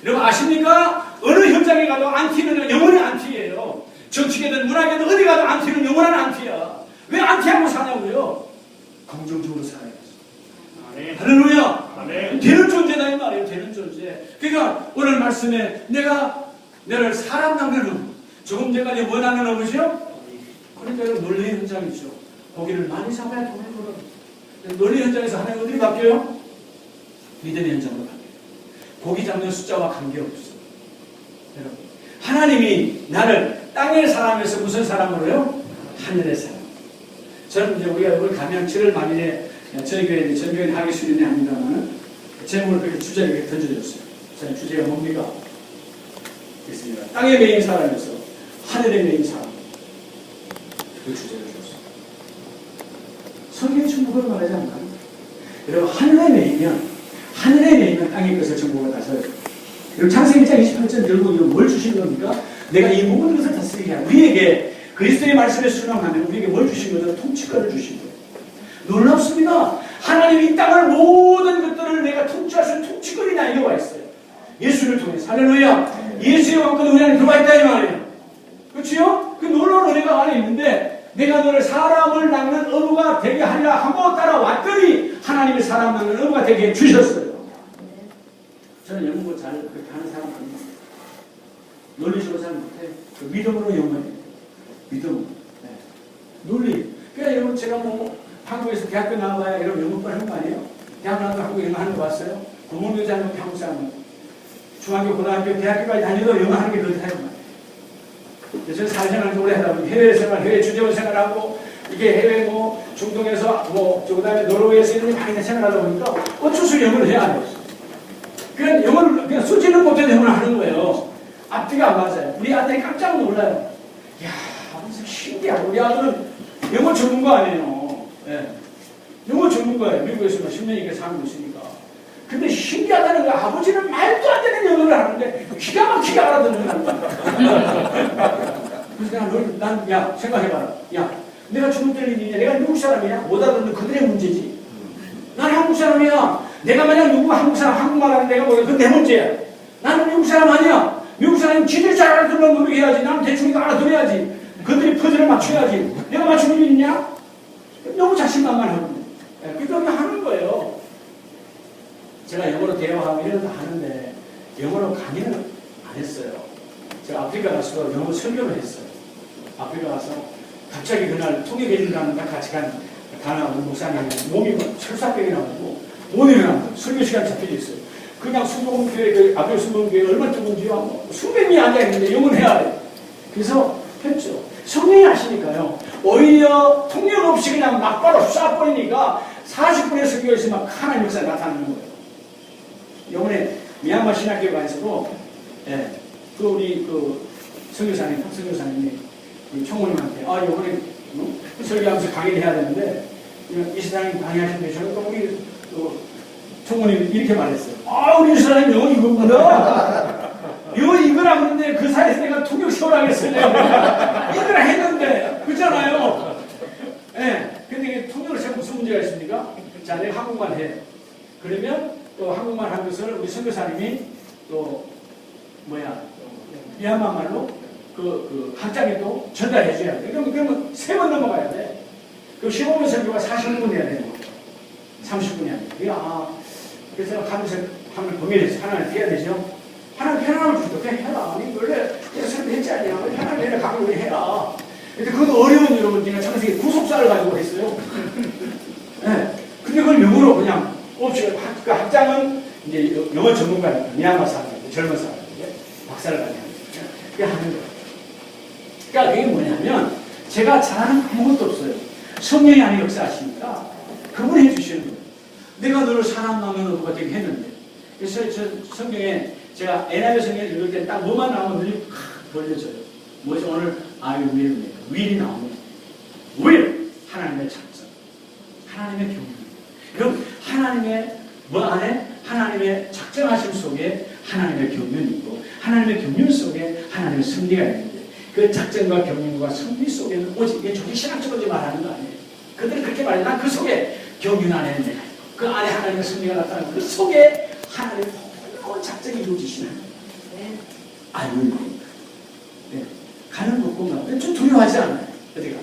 여러분 아십니까? 어느 현장에 가도 안티는 영원히 안티예요. 정치계든 문화계든 어디 가도 안티는 영원한 안티야. 왜 안티하고 사냐고요? 긍정적으로 살아야지. 할렐루야. 되는 존재다 이 말이에요. 되는 존재. 그러니까 오늘 말씀에 내가 너를 사람 낚는 조금 전까지 뭐 낚는 어부죠? 그러니까 논리 현장이죠. 고기를 많이 잡아야 돈을 벌어. 논리 현장에서 하나님 어디로 바뀌어요? 믿음의 현장으로 바뀌어요. 고기 잡는 숫자와 관계없어요. 여러분, 하나님이 나를 땅의 사람에서 무슨 사람으로요? 하늘의 사람. 저는 이제 우리가 오늘 가면 7월 말일에 저희 교회, 전 교회는 하기 수련회 합니다만 제목을 그렇게 주제를 이렇게 던져줬어요. 저는 주제가 뭡니까? 그렇습니다. 땅의 메인 사람에서 하늘의 메인 사람. 그 주제를 줬어요. 성경이 전부 그걸 말하지 않나요? 여러분, 하늘의 메인이면 하늘에 있는 땅의 것을 정복을 다져요. 그리고 창세기 1장 28절 결국 이거 뭘 주신 겁니까? 내가 이 모든 것을 다스리게 하고 우리에게 그리스도의 말씀에 순종하면 우리에게 뭘 주신 거죠? 통치권을 주신 거예요. 놀랍습니다. 하나님이 이 땅을 모든 것들을 내가 통치할 수 있는 통치권이 나에게 와 있어요. 예수를 통해서. 할렐루야. 예수의 왕권이 우리 안에 들어와 있다 이 말이에요. 그렇지요? 그 놀라운 은혜가 안에 있는데 내가 너를 사람을 낚는 어부가 되게 하려 하고 따라왔더니 하나님의 사람 낚는 어부가 되게 해주셨어요. 저는 영어 뭐 잘 그렇게 하는 사람 아닙니다. 논리적으로 잘 못해. 그 믿음으로 영어해요. 믿음. 네. 논리. 그러니까 여러분 제가 뭐 한국에서 대학교 나와야 여러분 영어권 하는 거 아니에요? 대학 나와도 한국 영어 하는 거 봤어요? 부모님도 하는 거 한국 사람. 중학교, 고등학교, 대학교까지 다니도 영어 하는 게 그렇다는 거예요. 저는 사회생활 오래 하다 보니 해외 생활, 해외 주재원 생활하고 이게 해외 뭐 중동에서 뭐 그다음에 노르웨이에서 이런 많이 생활하다 보니까 어쩔 수 없이 영어를 해야 돼요. 그냥 영어를 그냥 쓰지는 못해도 영어를 하는 거예요. 앞뒤가 안 맞아요. 우리 아들이 깜짝 놀라요. 이야, 무슨 신기하고 우리 아들은 영어 전문가 아니에요. 네. 영어 전문가예요. 미국에서 10년이니까 살고 있으니까. 근데 신기하다는 거 아버지는 말도 안 되는 영어를 하는데 기가 막히게 알아듣는 거야. 그래서 야 생각해봐라. 야 내가 중국 들리냐? 내가 미국 사람이야? 못 알아듣는 그들의 문제지. 난 한국 사람이야. 내가 만약 누구가 한국 사람 한국말 하는 내가 뭐야? 그건 내 문제야. 나는 미국 사람 아니야. 미국 사람은 지들이 잘 알아듣는 노력해야지. 나는 대충 이거 알아들어야지. 그들이 퍼즐을 맞춰야지. 내가 맞추는 일 있냐? 너무 자신만만하고. 그렇게 하는 거예요. 제가 영어로 대화하고 이런 거 하는데 영어로 강의는 안 했어요. 제가 아프리카 가서 영어 설교를 했어요. 아프리카 가서 갑자기 그날 통역해준다는 같이 간 다나오는 목사님이 몸이 철사병이 나가지고 못 일어납니다. 설교 시간 잡혀져 있어요. 그냥 수봉교회, 그 아프리카 수봉교회 얼마나 뜨거운지요. 수백 명이 앉아있는데 영어는 해야 돼요. 그래서 했죠. 성령이 아시니까요. 오히려 통역 없이 그냥 막바로 쏴버리니까 40분의 설교가 있으면 하나님 역사 나타나는 거예요. 이번에 미얀마 신학교관에서도 예, 그 우리 그 선교사님, 박선교사님이 총무님한테 이번에 설교하면서 강의를 해야 되는데 이 사장님 강의하시는데 저는 또 우리 총무님이 이렇게 말했어요. 우리 이 사장님 영어 이거구나. 영어 이거라 그러는데 그 사이에서 내가 통역 세우라겠어요. 이거라 했는데 그렇잖아요. 예, 근데 통역을 제가 무슨 문제가 있습니까? 자, 내가 한국말 해. 그러면 또 한국말 한 것을 우리 선교사님이 또 미얀마 말로 그 학장에 또 전달해 줘야 돼. 그러면 3번 넘어가야 돼. 그럼 15분 설교가 40분 해야 되는 거예요. 30분이 아니고. 그래서 가면서 하면 범위를 하나를 해야 되죠. 하나는 편안함을 주도 그냥 해라. 원래 설교 했지 않냐. 편안하게 해라. 가면 우리 해라. 근데 그것도 어려운 여러분 제가 창세기 구속사를 가지고 했어요. 네. 근데 그걸 영어로 그냥 그 학장은 이제 영어 전문가니까 미얀마 사람인데 젊은 사람인데 박사를 가지고 그게 하는 거예요. 그러니까 그게 뭐냐면 제가 잘하는 아무것도 없어요. 성령이 안에 역사하시니까 그분이 해주시는 거예요. 내가 너를 사람 나면 어부가 되게 했는데 그래서 저 성경에 제가 NIV 성경을 읽을 때 딱 뭐만 나오면 눈이 팍 벌려져요. 뭐죠? 오늘 I will이 나오면 will 하나님의 작전, 하나님의 경륜. 그럼 하나님의 뭐 안에 하나님의 작정하심 속에 하나님의 경륜이 있고 하나님의 경륜 속에 하나님의 승리가 있는데 그 작정과 경륜과 승리 속에는 오직 이게 조직 신학적으로 말하는 거 아니에요. 그들은 그렇게 말해. 난 그 속에 경륜 안에는 내가 있고 그 안에 하나님의 승리가 나타나고 그 속에 하나님의 놀라운 작정이 이루어지시는 알고 있는 겁니다. 네. 가는 곳곳마다 좀 두려워하지 않아요. 어디가?